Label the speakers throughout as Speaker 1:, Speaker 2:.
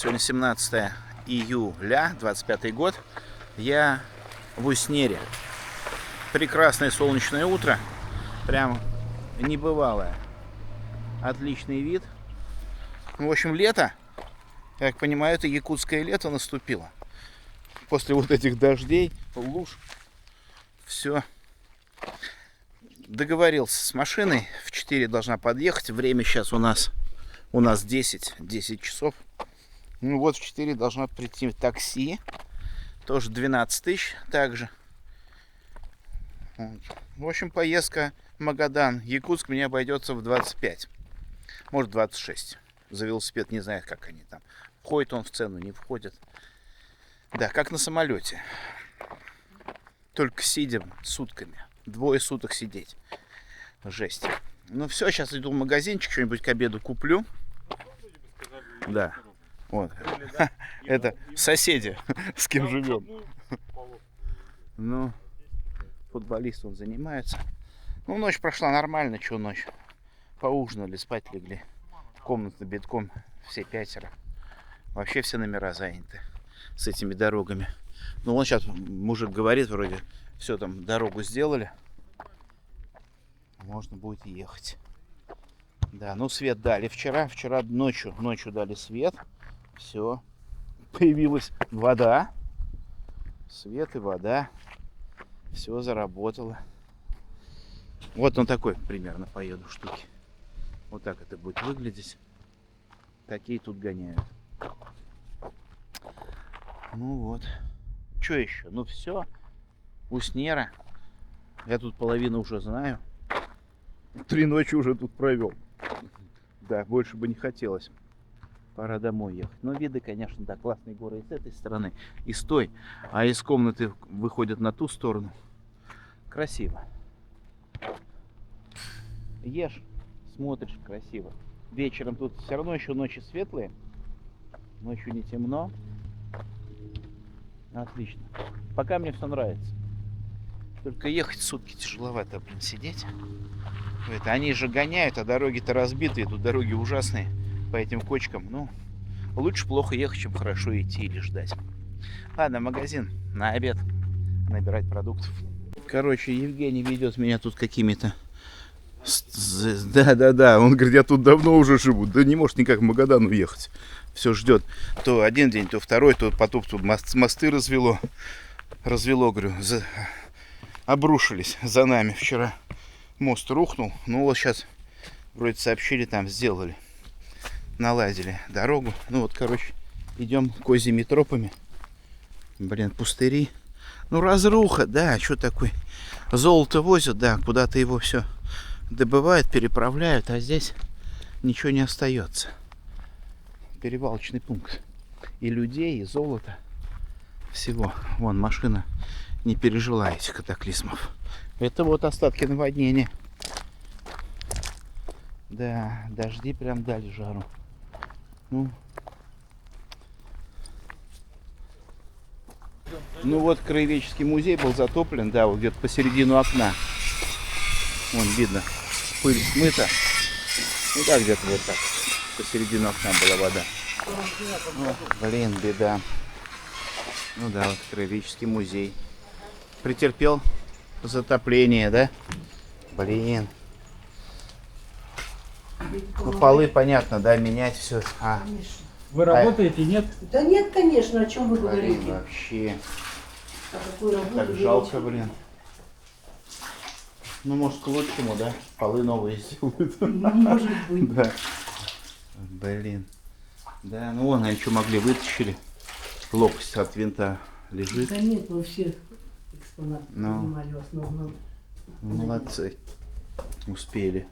Speaker 1: Сегодня 17 июля, 25 год. Я в Уснере. Прекрасное солнечное утро. Прям небывалое. Отличный вид. В общем, лето. Как понимаю, это якутское лето наступило. После вот этих дождей, луж. Все. Договорился с машиной. В 4 должна подъехать. Время сейчас у нас 10 часов. Ну вот в 4 должна прийти такси. Тоже 12 тысяч также. Вот. В общем, поездка Магадан, Якутск мне обойдется в 25. Может 26. За велосипед не знаю, как они там. Входит он в цену, не входит. Да, как на самолете. Только сидя сутками. 2 суток сидеть. Жесть. Ну все, сейчас иду в магазинчик, что-нибудь к обеду куплю. Да. Вот. Это соседи, с кем живем. Ну, футболист он занимается. Ну, ночь прошла нормально, что ночь. Поужинали, спать легли. Комната битком, все 5. Вообще все номера заняты с этими дорогами. Ну, он сейчас, мужик говорит, вроде, все там, дорогу сделали. Можно будет ехать. Да, ну свет дали вчера ночью дали свет. Все. Появилась вода. Свет и вода. Все заработало. Вот он такой примерно поеду штуки. Вот так это будет выглядеть. Такие тут гоняют. Ну вот. Что еще? Ну все. Уснера. Я тут половину уже знаю. 3 ночи уже тут провел. Да, больше бы не хотелось. Пора домой ехать. Но виды, конечно, да, классные горы и с этой стороны, и с той. А из комнаты выходят на ту сторону. Красиво. Ешь, смотришь, красиво. Вечером тут все равно еще ночи светлые. Ночью не темно. Отлично. Пока мне все нравится. Только ехать сутки тяжеловато, блин, сидеть. Они же гоняют, а дороги-то разбитые. Тут дороги ужасные по этим кочкам. Ну, лучше плохо ехать, чем хорошо идти или ждать. Ладно, магазин на обед. Набирать продуктов. Короче, Евгений ведет меня тут какими-то... Да. Он говорит, я тут давно уже живу. Да не может никак в Магадан уехать. Все ждет. То один день, то второй, то потом тут мосты развело. Говорю, обрушились за нами вчера. Мост рухнул. Ну вот сейчас вроде сообщили, там сделали. Наладили дорогу. Ну вот, короче, идем козьими тропами. Блин, пустыри. Ну разруха, да, что такое. Золото возят, да, куда-то его все добывают, переправляют, а здесь ничего не остается. Перевалочный пункт. И людей, и золота. Всего. Вон машина не пережила этих катаклизмов. Это вот остатки наводнения. Да, дожди прям дали жару. Ну вот краеведческий музей был затоплен, да, вот где-то посередину окна. Вон видно, пыль смыта. Ну да, где-то вот так. Посередину окна была вода. О, блин, беда. Ну да, вот краеведческий музей. Претерпел затопление, да? Блин. Ну, полы, понятно, да, менять все.
Speaker 2: Вы работаете, нет?
Speaker 3: Да нет, конечно, о чем вы говорите?
Speaker 1: Блин, вообще.
Speaker 3: О какой работе
Speaker 1: Так
Speaker 3: вы
Speaker 1: жалко,
Speaker 3: речь?
Speaker 1: блин. Ну, может, к лучшему, да? Полы новые сделают.
Speaker 3: Может быть.
Speaker 1: Да. Блин. Да, ну вон, они что могли, вытащили. Лопасть от винта лежит.
Speaker 3: Да нет, мы все экспонаты
Speaker 1: Ну.
Speaker 3: поднимали в основном.
Speaker 1: Молодцы. Успели.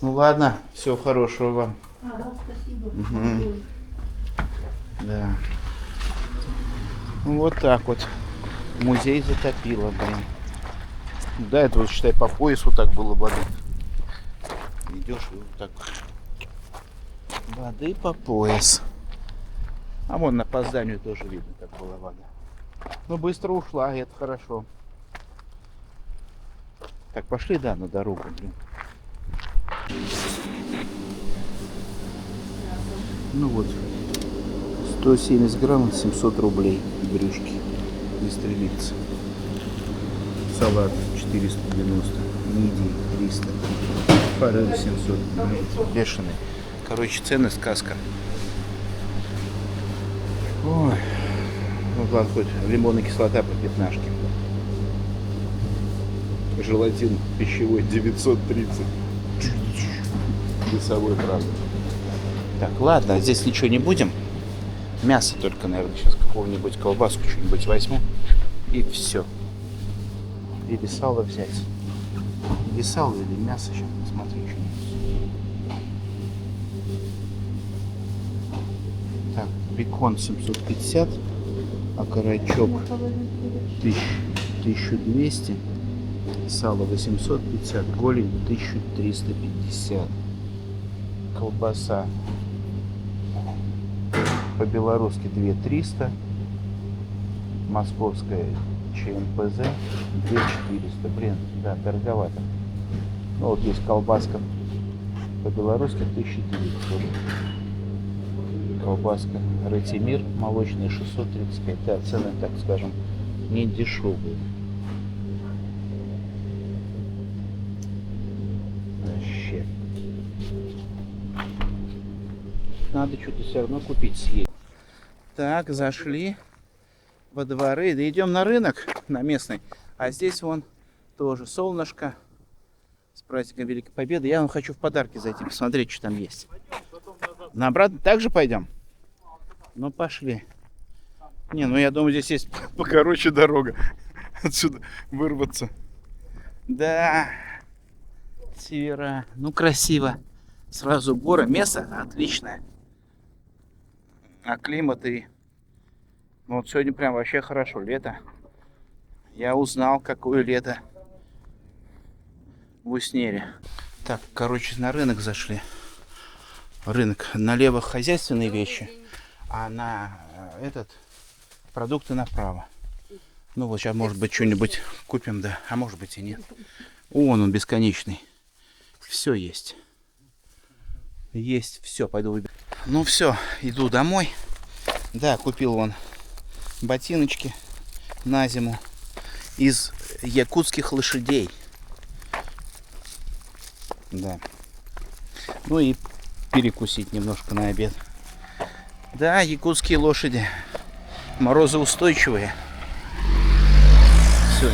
Speaker 1: Ну ладно, всего хорошего вам.
Speaker 3: Ага, спасибо.
Speaker 1: Угу. Да. Ну вот так вот. Музей затопило, блин. Да, это вот, считай, по поясу так было воды. Идешь и вот так. Воды по пояс. А вон на опозданию тоже видно, как была вода. Ну быстро ушла, и это хорошо. Так, пошли, да, на дорогу, блин. Ну вот, 170 граммов, 700 рублей брючки. Быстрелица. Салат 490. Мидии 300. Форель 700. Бешеный. Короче, цены сказка. Ой. Ну, ладно, хоть лимонная кислота по 15. Желатин пищевой 930. Весовой, правда. Так, ладно, здесь ничего не будем. Мясо только, наверное, сейчас какого-нибудь колбаску что-нибудь возьму. И все. Или сало взять. Или сало, или мясо. Сейчас посмотрю что-нибудь. Так, бекон 750. Окорочок 1200. Сало 850. Голень 1350. Колбаса по-белорусски 2300. Московская ЧМПЗ 2400. Блин, да, дороговато. Ну вот есть колбаска по-белорусски 1900. Колбаска Ратимир молочная 635. Да, цены, так скажем, не дешевые. Вообще. Надо что-то все равно купить, съесть. Так, зашли во дворы. Да идем на рынок, на местный. А здесь вон тоже солнышко. С праздником Великой Победы. Я вам хочу в подарки зайти, посмотреть, что там есть. На обратно также пойдем? Ну, пошли. Не, ну я думаю, здесь есть покороче дорога. Отсюда вырваться. Да. Севера. Ну, красиво. Сразу горы. Место отличное. А климат и... Ну, вот сегодня прям вообще хорошо. Лето. Я узнал, какое лето в Уснере. Так, короче, на рынок зашли. Рынок. Налево хозяйственные вещи, а на этот продукты направо. Ну вот сейчас, может быть, что-нибудь купим, да. А может быть и нет. Вон он бесконечный. Все есть. Есть все. Пойду выберу. Ну все, иду домой. Да, купил вон ботиночки на зиму из якутских лошадей. Да. Ну и перекусить немножко на обед. Да, якутские лошади. Морозоустойчивые. Все.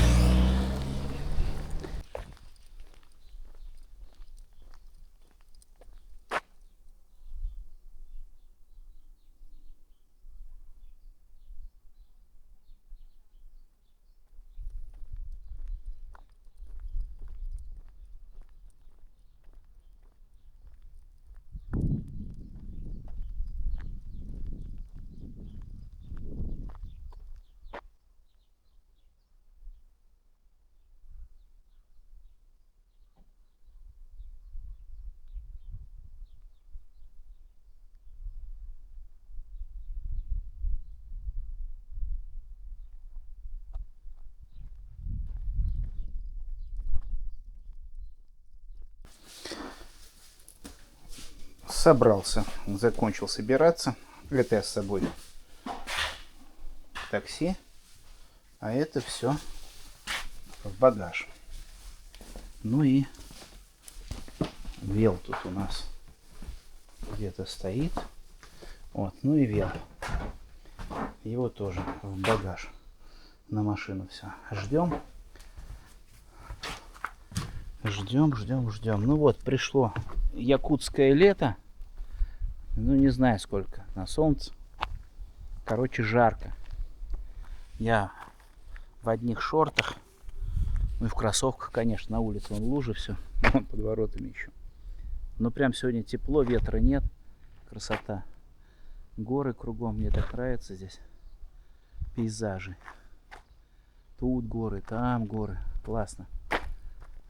Speaker 1: Собрался, закончил собираться. Это я с собой такси, а это все в багаж. Ну и вел тут у нас где-то стоит. Вот, ну и вел. Его тоже в багаж на машину все. Ждем. Ждем. Ну вот, пришло якутское лето. Ну, не знаю сколько. На солнце. Короче, жарко. Я в одних шортах. Ну и в кроссовках, конечно. На улице вон лужи все. Вон под воротами еще. Но прям сегодня тепло, ветра нет. Красота. Горы кругом. Мне так нравится здесь. Пейзажи. Тут горы, там горы. Классно.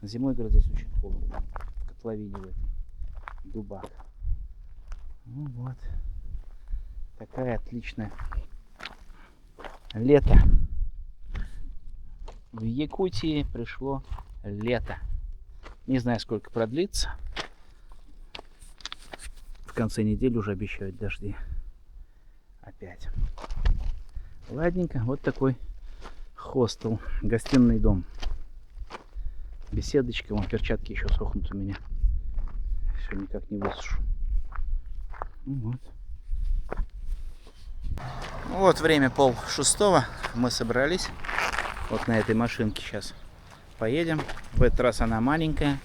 Speaker 1: Зимой, говорят, здесь очень холодно. В котловине в этой. В дубах. Ну вот. Такая отличная лето. В Якутии пришло лето. Не знаю, сколько продлится. В конце недели уже обещают дожди. Опять. Ладненько, вот такой хостел, гостиный дом. Беседочка, вон перчатки еще сохнут у меня. Все никак не высушу. Вот. Вот время 5:30. Мы собрались. Вот на этой машинке сейчас поедем. В этот раз она маленькая.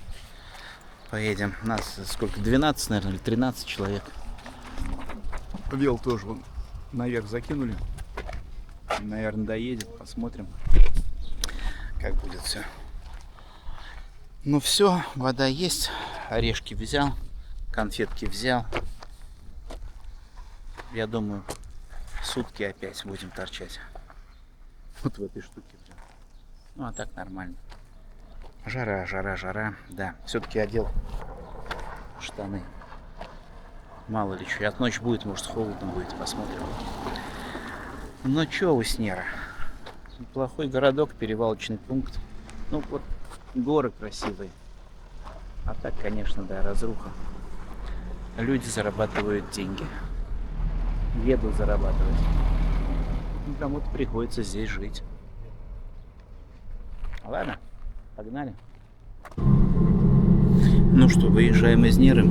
Speaker 1: Поедем. Нас сколько? 12, наверное, или 13 человек. Вел тоже вон наверх закинули. Наверное, доедет. Посмотрим, как будет все. Ну все, вода есть. Орешки взял. Конфетки взял. Я думаю, сутки опять будем торчать. Вот в этой штуке. Ну а так нормально. Жара, жара, жара. Да, все-таки одел штаны. Мало ли что. От ночи будет, может холодно будет. Посмотрим. Ну что, Уснера? Неплохой городок, перевалочный пункт. Ну вот горы красивые. А так, конечно, да, разруха. Люди зарабатывают деньги. Едут зарабатывать. Ну, кому-то приходится здесь жить. Ладно, погнали. Ну что, выезжаем из Неры.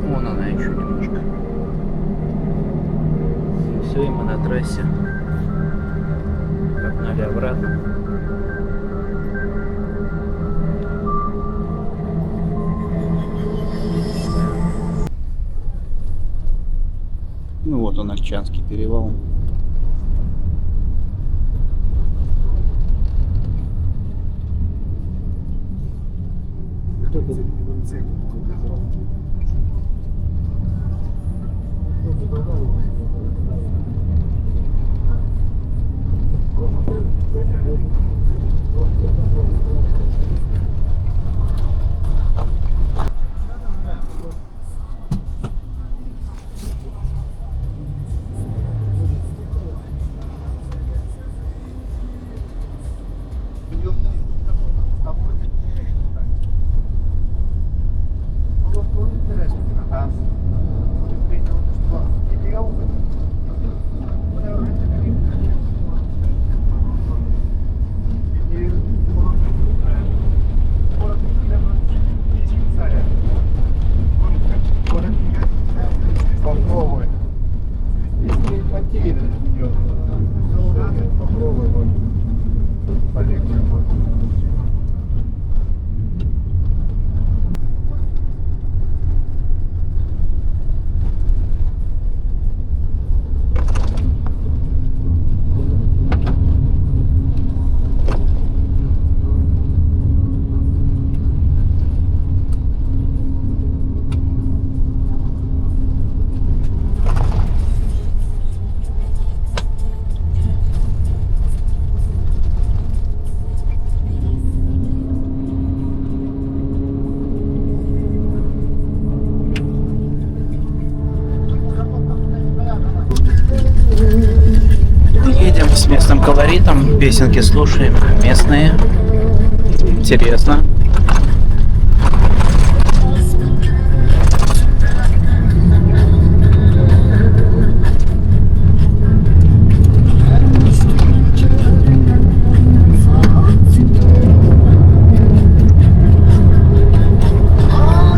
Speaker 1: Вон она еще немножко. И все, и мы на трассе. Погнали обратно. Ну вот он, Ольчанский перевал. С местным колоритом, песенки слушаем, местные, интересно.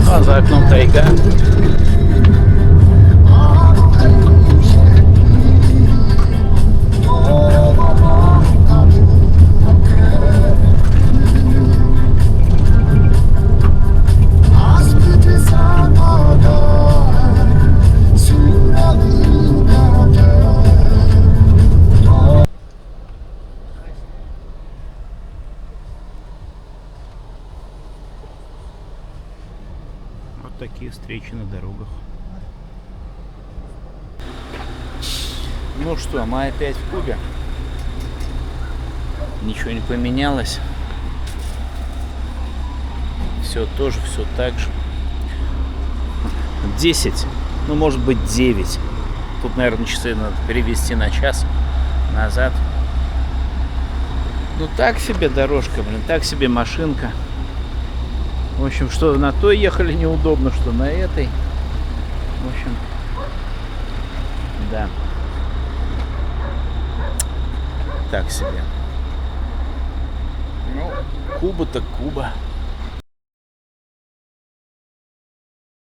Speaker 1: А за окном тайга. Вот такие встречи на дорогах. Ну что, мы опять в Кубе. Ничего не поменялось. Все тоже, все так же. 10, ну может быть 9. Тут, наверное, часы надо перевести на час назад. Ну так себе дорожка, блин, так себе машинка. В общем, что на той ехали неудобно, что на этой. В общем, да. Так себе. Ну, Куба так Куба.